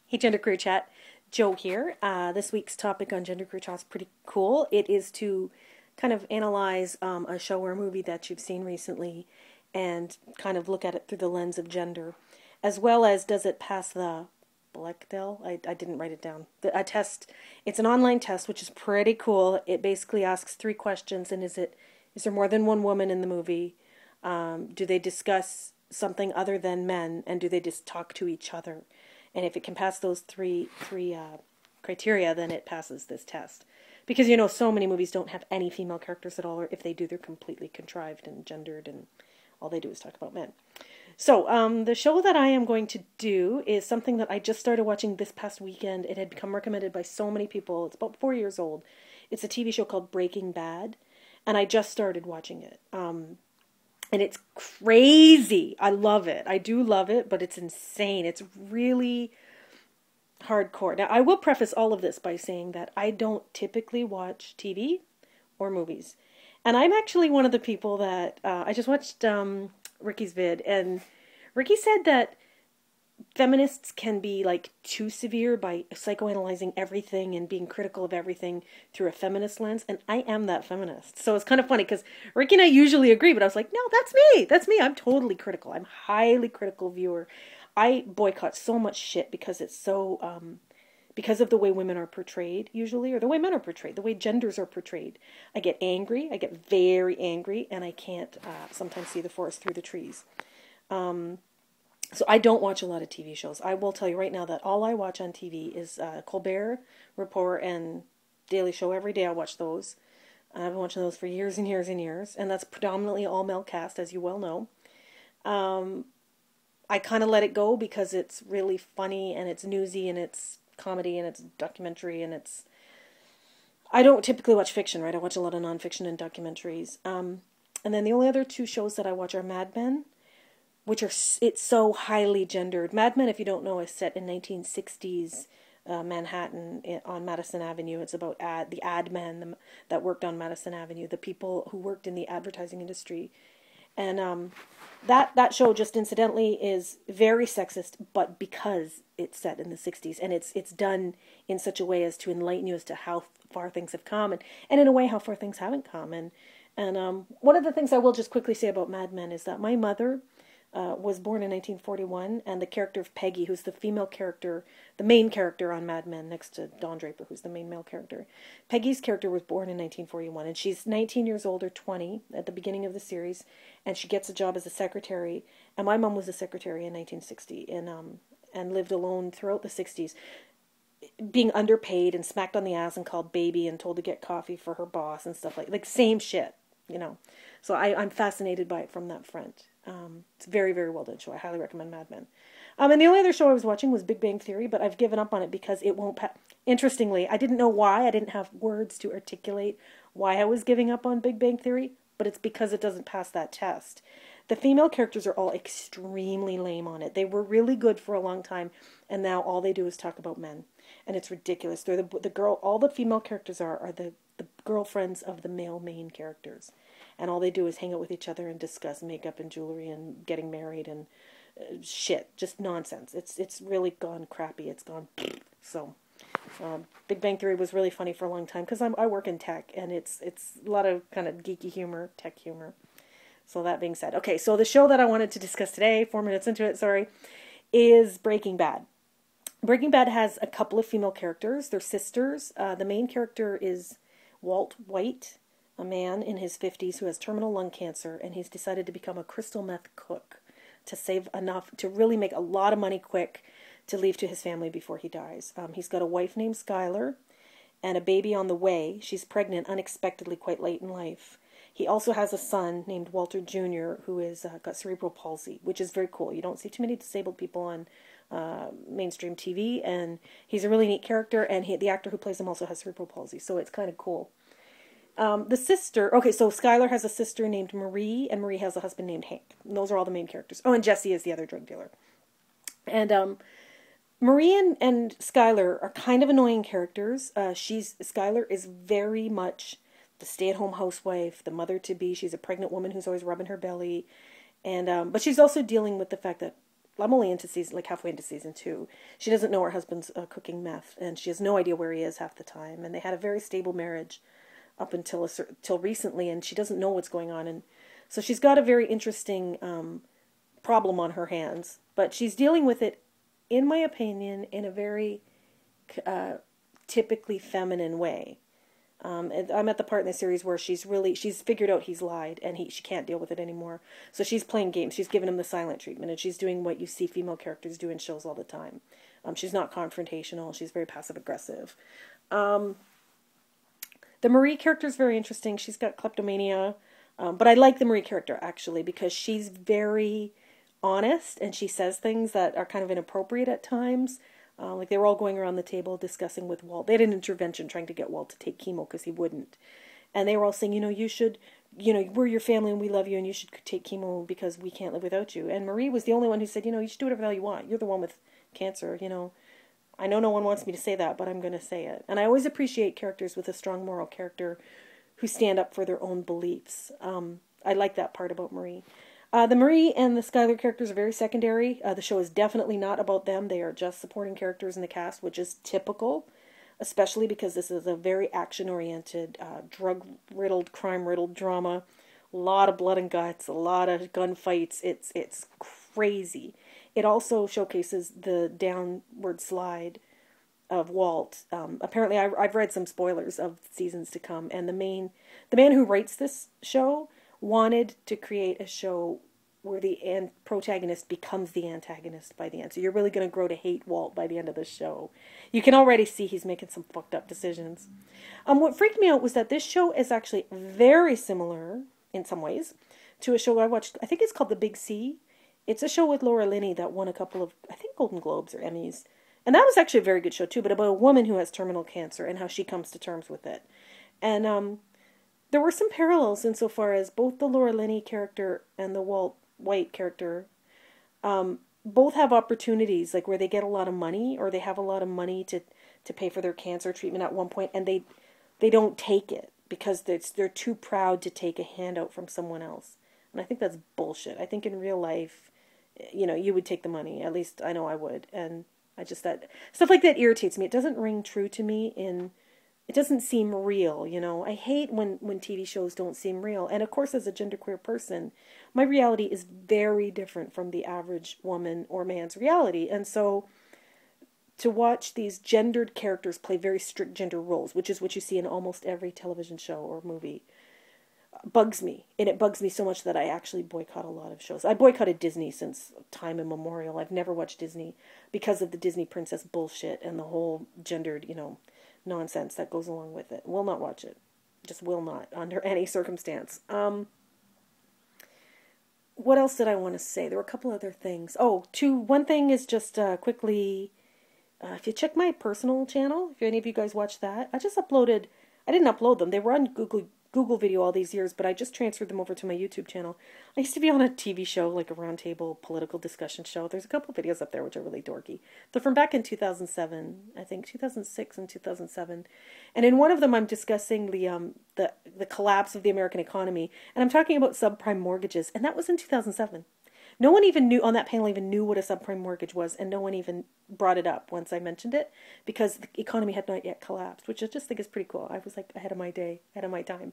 Hey, GenderqueerChat, Joe here. This week's topic on GenderqueerChat is pretty cool. It is to kind of analyze a show or a movie that you've seen recently and kind of look at it through the lens of gender, as well as does it pass the Bechdel? I didn't write it down. A test. It's an online test, which is pretty cool. It basically asks three questions, and is there more than one woman in the movie? Do they discuss something other than men, and do they just talk to each other? And if it can pass those three criteria, then it passes this test. Because, so many movies don't have any female characters at all, or if they do, they're completely contrived and gendered, and all they do is talk about men. So, the show that I am going to do is something that I just started watching this past weekend. It had become recommended by so many people. It's about 4 years old. It's a TV show called Breaking Bad, and I just started watching it. And it's crazy. I love it. I do love it, but it's insane. It's really hardcore. Now, I will preface all of this by saying that I don't typically watch TV or movies. And I'm actually one of the people that, I just watched Ricky's vid, and Ricky said that feminists can be like too severe by psychoanalyzing everything and being critical of everything through a feminist lens, and I am that feminist. So it's kind of funny because Ricky and I usually agree, but I was like, no, that's me. I'm totally critical. I'm a highly critical viewer. I boycott so much shit because it's so because of the way women are portrayed usually, or the way men are portrayed, the way genders are portrayed. I get angry. I get very angry, and I can't sometimes see the forest through the trees. So I don't watch a lot of TV shows. I will tell you right now that all I watch on TV is Colbert Report and Daily Show. Every day I watch those. I've been watching those for years and years and years, and that's predominantly all male cast, as you well know. I kind of let it go because it's really funny, and it's newsy, and it's comedy, and it's documentary, and it's... I don't typically watch fiction, right? I watch a lot of nonfiction and documentaries. And then the only other two shows that I watch are Mad Men, which are, it's so highly gendered. Mad Men, if you don't know, is set in 1960s Manhattan on Madison Avenue. It's about the ad men that worked on Madison Avenue, the people who worked in the advertising industry. And that show, just incidentally, is very sexist, but because it's set in the 60s, and it's done in such a way as to enlighten you as to how far things have come, and in a way how far things haven't come. And one of the things I will just quickly say about Mad Men is that my mother was born in 1941, and the character of Peggy, who's the female character, the main character on Mad Men, next to Don Draper, who's the main male character. Peggy's character was born in 1941, and she's 19 years old, or 20, at the beginning of the series, and she gets a job as a secretary, and my mom was a secretary in 1960, and lived alone throughout the 60s, being underpaid and smacked on the ass and called baby and told to get coffee for her boss and stuff like same shit, So I'm fascinated by it from that front. It's a very, very well done show. I highly recommend Mad Men. And the only other show I was watching was Big Bang Theory, but I've given up on it because it won't Interestingly, I didn't know why. I didn't have words to articulate why I was giving up on Big Bang Theory, but it's because it doesn't pass that test. The female characters are all extremely lame on it. They were really good for a long time, and now all they do is talk about men. And it's ridiculous. They're all the female characters are the girlfriends of the male main characters. And all they do is hang out with each other and discuss makeup and jewelry and getting married and shit. Just nonsense. It's really gone crappy. It's gone... So, Big Bang Theory was really funny for a long time because I work in tech, and it's a lot of kind of geeky humor, tech humor. So that being said, okay, so the show that I wanted to discuss today, 4 minutes into it, sorry, is Breaking Bad. Breaking Bad has a couple of female characters. They're sisters. The main character is Walt White, a man in his 50s who has terminal lung cancer, and he's decided to become a crystal meth cook to save enough, to really make a lot of money quick to leave to his family before he dies. He's got a wife named Skylar and a baby on the way. She's pregnant unexpectedly quite late in life. He also has a son named Walter Jr. who is got cerebral palsy, which is very cool. You don't see too many disabled people on mainstream TV, and he's a really neat character, and the actor who plays him also has cerebral palsy, so it's kind of cool. The sister, okay, so Skylar has a sister named Marie, and Marie has a husband named Hank. And those are all the main characters. Oh, and Jesse is the other drug dealer. And Marie and Skylar are kind of annoying characters. Skylar is very much the stay-at-home housewife, the mother-to-be. She's a pregnant woman who's always rubbing her belly. And but she's also dealing with the fact that I'm only into halfway into season 2. She doesn't know her husband's cooking meth, and she has no idea where he is half the time. And they had a very stable marriage up until till recently, and she doesn't know what's going on. And so she's got a very interesting problem on her hands, but she's dealing with it, in my opinion, in a very typically feminine way. And I'm at the part in the series where she's figured out he's lied, and she can't deal with it anymore. So she's playing games. She's giving him the silent treatment, and she's doing what you see female characters do in shows all the time. She's not confrontational. She's very passive aggressive. The Marie character is very interesting. She's got kleptomania, but I like the Marie character actually because she's very honest, and she says things that are kind of inappropriate at times. Like they were all going around the table discussing with Walt. They had an intervention trying to get Walt to take chemo because he wouldn't. And they were all saying, you should, we're your family and we love you and you should take chemo because we can't live without you. And Marie was the only one who said, you should do whatever the hell you want. You're the one with cancer, I know no one wants me to say that, but I'm going to say it. And I always appreciate characters with a strong moral character who stand up for their own beliefs. I like that part about Marie. The Marie and the Skylar characters are very secondary. The show is definitely not about them. They are just supporting characters in the cast, which is typical, especially because this is a very action-oriented, drug-riddled, crime-riddled drama. A lot of blood and guts, a lot of gunfights. It's crazy. It also showcases the downward slide of Walt. Apparently, I've read some spoilers of seasons to come, and the man who writes this show wanted to create a show where the protagonist becomes the antagonist by the end. So you're really going to grow to hate Walt by the end of the show. You can already see he's making some fucked up decisions. What freaked me out was that this show is actually very similar, in some ways, to a show I watched. I think it's called The Big C. It's a show with Laura Linney that won a couple of, I think, Golden Globes or Emmys. And that was actually a very good show, too, but about a woman who has terminal cancer and how she comes to terms with it. And there were some parallels insofar as both the Laura Linney character and the Walt White character both have opportunities, like where they get a lot of money or they have a lot of money to pay for their cancer treatment at one point, and they don't take it because they're too proud to take a handout from someone else. And I think that's bullshit. I think in real life, you would take the money. At least I know I would. And that stuff like that irritates me. It doesn't ring true to me it doesn't seem real, I hate when TV shows don't seem real. And of course, as a genderqueer person, my reality is very different from the average woman or man's reality. And so to watch these gendered characters play very strict gender roles, which is what you see in almost every television show or movie, bugs me. And it bugs me so much that I actually boycott a lot of shows. I boycotted Disney since time immemorial. I've never watched Disney because of the Disney princess bullshit and the whole gendered, nonsense that goes along with it. Will not watch it. Just will not, under any circumstance. What else did I want to say? There were a couple other things. One thing is just quickly, if you check my personal channel, if any of you guys watch that, I didn't upload them. They were on Google Video all these years, but I just transferred them over to my YouTube channel. I used to be on a TV show, like a roundtable political discussion show. There's a couple of videos up there which are really dorky. They're from back in 2007, I think 2006 and 2007. And in one of them, I'm discussing the collapse of the American economy, and I'm talking about subprime mortgages, and that was in 2007. No one on that panel even knew what a subprime mortgage was, and no one even brought it up once I mentioned it, because the economy had not yet collapsed, which I just think is pretty cool. I was like ahead of my day, ahead of my time.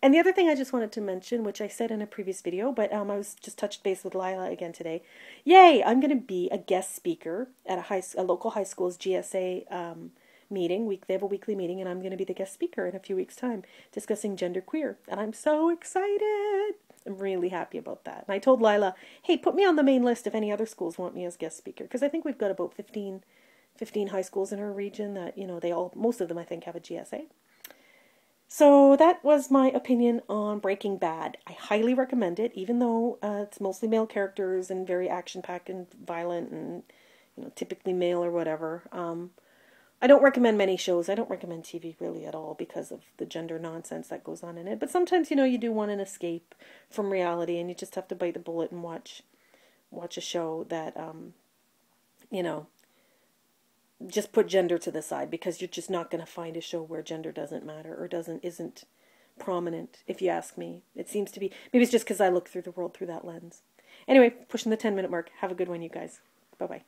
And the other thing I just wanted to mention, which I said in a previous video, but I was just touched base with Lila again today. Yay! I'm going to be a guest speaker at a local high school's GSA meeting. They have a weekly meeting, and I'm going to be the guest speaker in a few weeks' time discussing genderqueer. And I'm so excited! I'm really happy about that. And I told Lila, hey, put me on the main list if any other schools want me as guest speaker, because I think we've got about 15 high schools in our region that, most of them I think have a GSA. So that was my opinion on Breaking Bad. I highly recommend it, even though it's mostly male characters and very action-packed and violent and, typically male or whatever. I don't recommend many shows. I don't recommend TV really at all because of the gender nonsense that goes on in it. But sometimes, you do want an escape from reality, and you just have to bite the bullet and watch a show that, just put gender to the side, because you're just not going to find a show where gender doesn't matter or isn't prominent, if you ask me. It seems to be, maybe it's just because I look through the world through that lens. Anyway, pushing the 10-minute mark. Have a good one, you guys. Bye-bye.